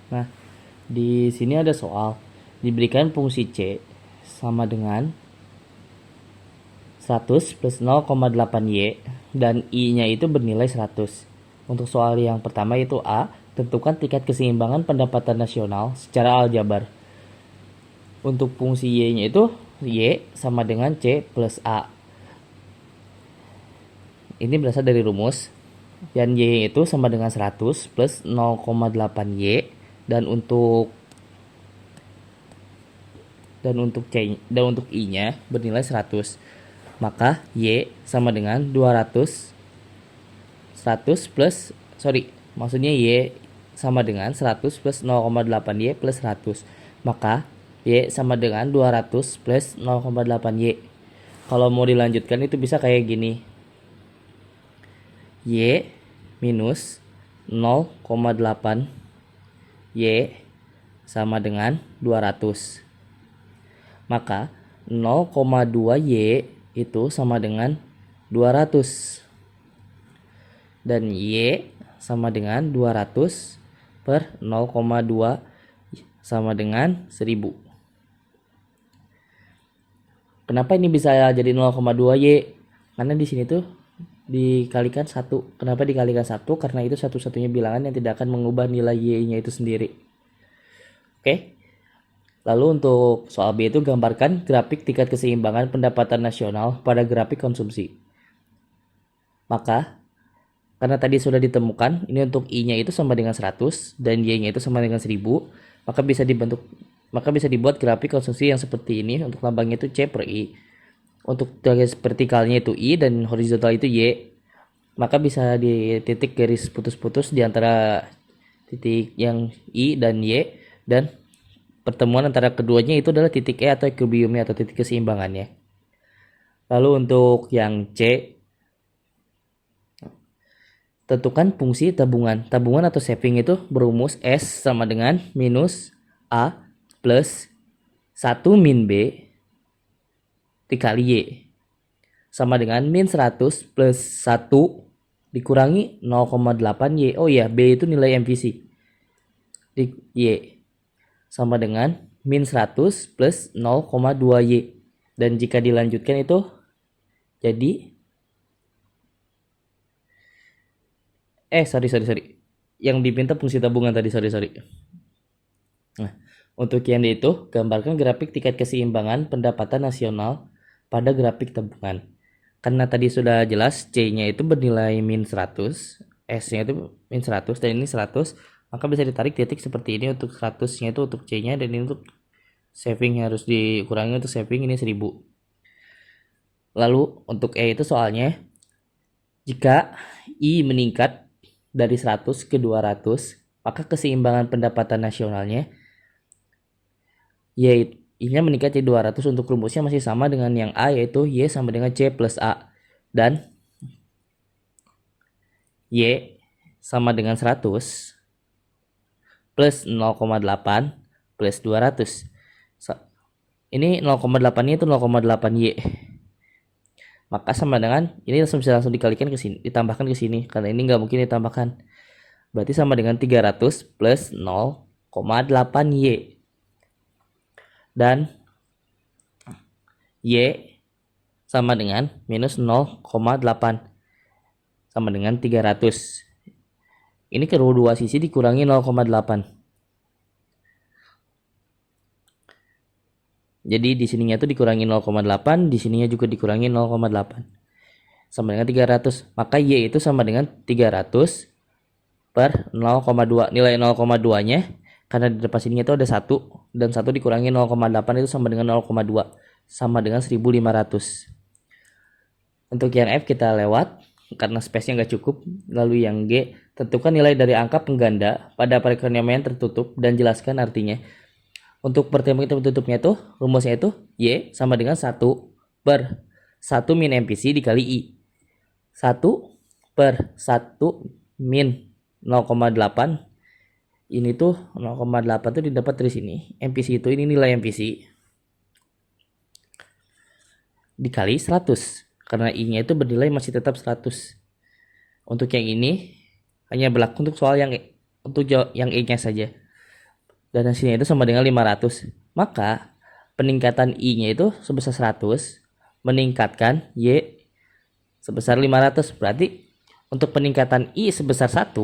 Nah, di sini ada soal diberikan fungsi C sama dengan 100 plus 0,8Y dan I-nya itu bernilai 100. Untuk soal yang pertama yaitu A, tentukan tingkat keseimbangan pendapatan nasional secara aljabar. Untuk fungsi Y-nya itu Y sama dengan C plus A. Ini berasal dari rumus. Dan Y itu sama dengan 100 plus 0,8Y dan untuk I-nya bernilai 100. Maka Y sama dengan 100 plus maksudnya Y sama dengan 100 plus 0,8Y plus 100. Maka Y sama dengan 200 plus 0,8Y. Kalau mau dilanjutkan itu bisa kayak gini. Y minus 0,8 Y sama dengan 200. Maka 0,2 Y itu sama dengan 200. Dan Y sama dengan 200 per 0,2 sama dengan 1000. Kenapa ini bisa jadi 0,2 Y? Karena di sini tuh dikalikan 1. Kenapa dikalikan 1? Karena itu satu-satunya bilangan yang tidak akan mengubah nilai Y-nya itu sendiri. Oke. Lalu untuk soal B itu gambarkan grafik tingkat keseimbangan pendapatan nasional pada grafik konsumsi. Maka karena tadi sudah ditemukan, ini untuk I-nya itu sama dengan 100 dan Y-nya itu sama dengan 1000, maka bisa dibuat grafik konsumsi yang seperti ini. Untuk lambangnya itu C per I. Untuk garis vertikalnya itu I dan horizontal itu Y. Maka bisa di titik garis putus-putus di antara titik yang I dan Y, dan pertemuan antara keduanya itu adalah titik E atau equilibriumnya atau titik keseimbangannya. Lalu untuk yang C, tentukan fungsi tabungan. Tabungan atau saving itu berumus S sama dengan minus A plus 1 min B dikali Y sama dengan min 100 plus 1 dikurangi 0,8 Y. Oh iya, B itu nilai MVC. Y sama dengan min 100 plus 0,2 Y. Dan jika dilanjutkan itu jadi sorry. Yang dipinta fungsi tabungan tadi, sorry. Nah, untuk yang itu gambarkan grafik tingkat keseimbangan pendapatan nasional pada grafik tabungan. Karena tadi sudah jelas C-nya itu bernilai min 100, S-nya itu min 100 dan ini 100, maka bisa ditarik titik seperti ini untuk 100-nya itu untuk C-nya, dan ini untuk saving harus dikurangi untuk saving ini 1000. Lalu untuk E itu soalnya jika I meningkat dari 100 ke 200, maka keseimbangan pendapatan nasionalnya Y I-nya meningkat jadi 200. Untuk rumusnya masih sama dengan yang A, yaitu Y sama dengan C plus A. Dan Y sama dengan 100 plus 0,8 plus 200. Ini 0,8-nya itu 0,8 Y. Maka sama dengan, ini bisa langsung dikalikan ke sini, ditambahkan ke sini. Karena ini nggak mungkin ditambahkan. Berarti sama dengan 300 plus 0,8 Y. Dan Y sama dengan minus 0,8 sama dengan 300. Ini kedua sisi dikurangi 0,8. Jadi di sininya tuh dikurangi 0,8, di sininya juga dikurangi 0,8. Sama dengan 300. Maka Y itu sama dengan 300 per 0,2. Nilai 0,2-nya karena di depan sininya itu ada 1 dan 1 dikurangi 0,8 itu sama dengan 0,2, sama dengan 1500. Untuk yang F kita lewat karena space-nya nggak cukup. Lalu yang G, tentukan nilai dari angka pengganda pada perekonomian tertutup dan jelaskan artinya. Untuk pertemuan tertutupnya itu rumusnya itu Y sama dengan 1 per 1 min MPC dikali I. 1 per 1 min 0,8. Ini tuh 0,8 tuh didapat dari sini. MPC itu ini nilai MPC dikali 100. Karena I-nya itu bernilai masih tetap 100. Untuk yang ini hanya berlaku untuk soal yang E-nya saja. dan hasilnya itu sama dengan 500. Maka peningkatan I-nya itu sebesar 100 meningkatkan Y sebesar 500. Berarti untuk peningkatan I sebesar 1,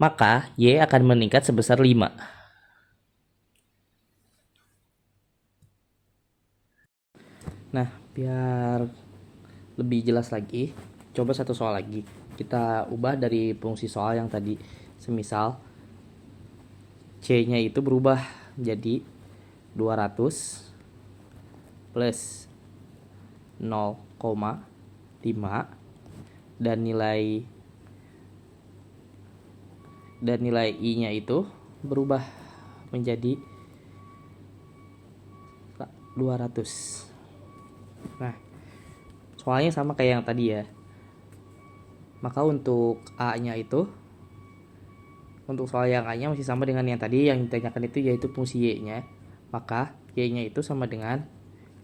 maka Y akan meningkat sebesar 5. Nah, biar lebih jelas lagi, coba satu soal lagi. Kita ubah dari fungsi soal yang tadi. Semisal C-nya itu berubah jadi 200 plus 0,5 dan nilai I-nya itu berubah menjadi 200. Nah, soalnya sama kayak yang tadi ya. Maka untuk A-nya itu, untuk soal yang A-nya masih sama dengan yang tadi yang ditanyakan itu, yaitu fungsi Y-nya. Maka Y-nya itu sama dengan,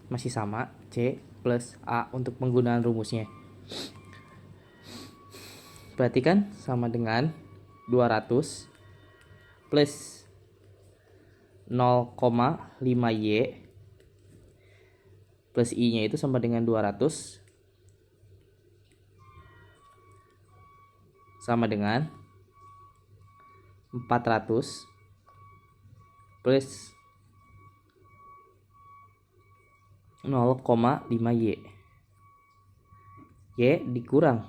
masih sama, C plus A untuk penggunaan rumusnya. Berarti kan sama dengan 200 plus 0,5Y plus I-nya itu sama dengan 200 sama dengan 400 plus 0,5Y. Y dikurang,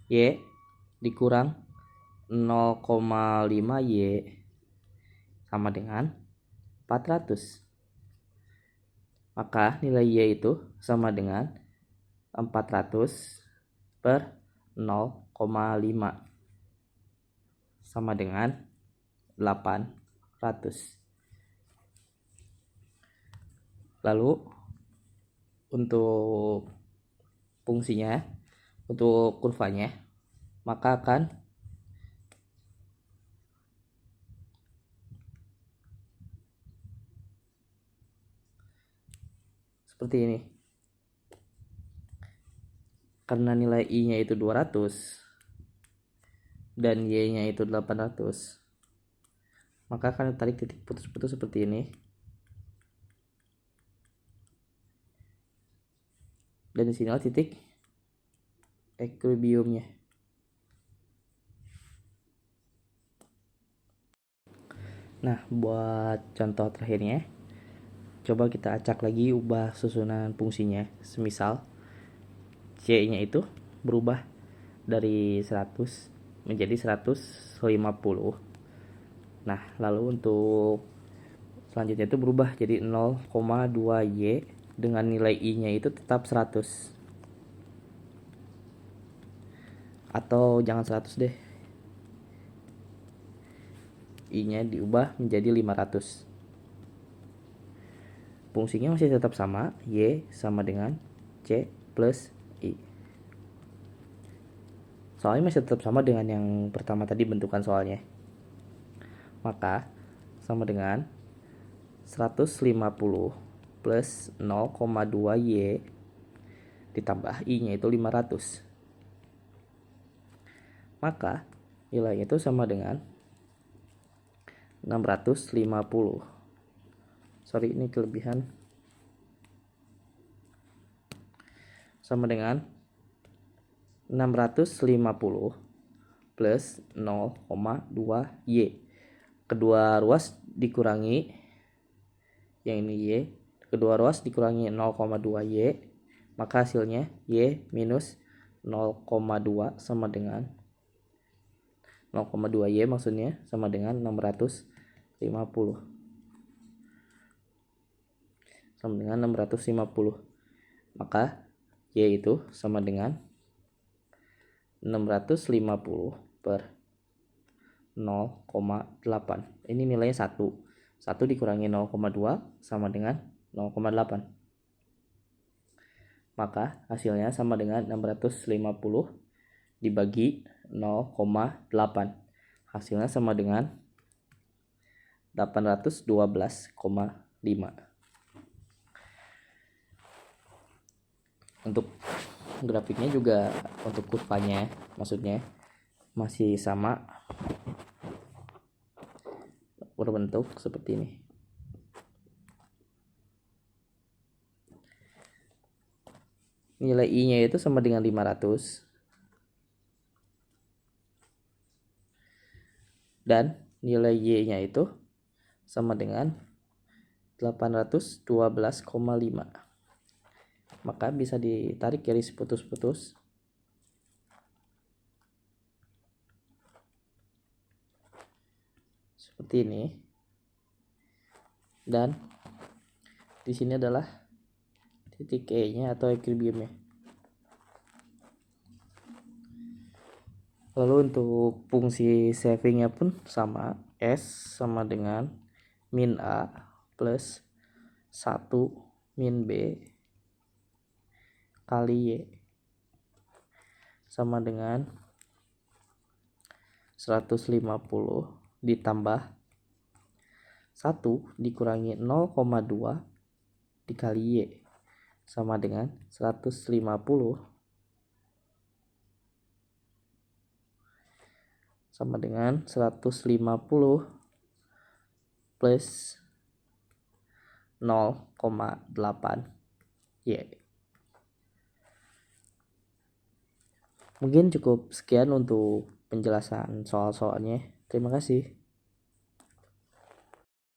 Y dikurang 0,5Y sama dengan 400. Maka nilai Y itu sama dengan 400 per 0,5 sama dengan 800. Lalu untuk fungsinya, untuk kurvanya, maka akan seperti ini. Karena nilai I-nya itu 200 dan Y-nya itu 800, maka akan tarik titik putus-putus seperti ini. Dan di sinilah titik equilibriumnya. Nah, buat contoh terakhirnya, coba kita acak lagi, ubah susunan fungsinya. Semisal C-nya itu berubah dari 100 menjadi 150. Nah, lalu untuk selanjutnya itu berubah jadi 0,2Y dengan nilai I-nya itu tetap 100. Atau jangan 100 deh. I-nya diubah menjadi 500. Fungsinya masih tetap sama, Y sama dengan C plus I. Soalnya masih tetap sama dengan yang pertama tadi bentukan soalnya. Maka sama dengan 150 plus 0,2Y ditambah I-nya itu 500. Maka nilainya itu sama dengan 650. Ini kelebihan. Sama dengan 650 plus 0,2Y. Kedua ruas dikurangi, yang ini Y, kedua ruas dikurangi 0,2Y, maka hasilnya Y minus 0,2 sama dengan 0,2Y, maksudnya sama dengan 650. Sama dengan 650. Maka Y itu sama dengan 650 per 0,8. Ini nilainya 1. 1 dikurangi 0,2 sama dengan 0,8. Maka hasilnya sama dengan 650 dibagi 0,8. Hasilnya sama dengan 812,5. Untuk grafiknya juga untuk kurvanya maksudnya masih sama berbentuk seperti ini. Nilai I-nya itu sama dengan 500 dan nilai Y-nya itu sama dengan 812,5. Maka bisa ditarik garis putus-putus seperti ini. Dan di sini adalah titik E-nya atau equilibriumnya. Lalu untuk fungsi savingnya pun sama, S sama dengan min A plus 1 min B kali Y sama dengan 150 ditambah 1 dikurangi 0,2 dikali Y sama dengan 150 sama dengan 150 plus 0,8 Y. Mungkin cukup sekian untuk penjelasan soal-soalnya. Terima kasih.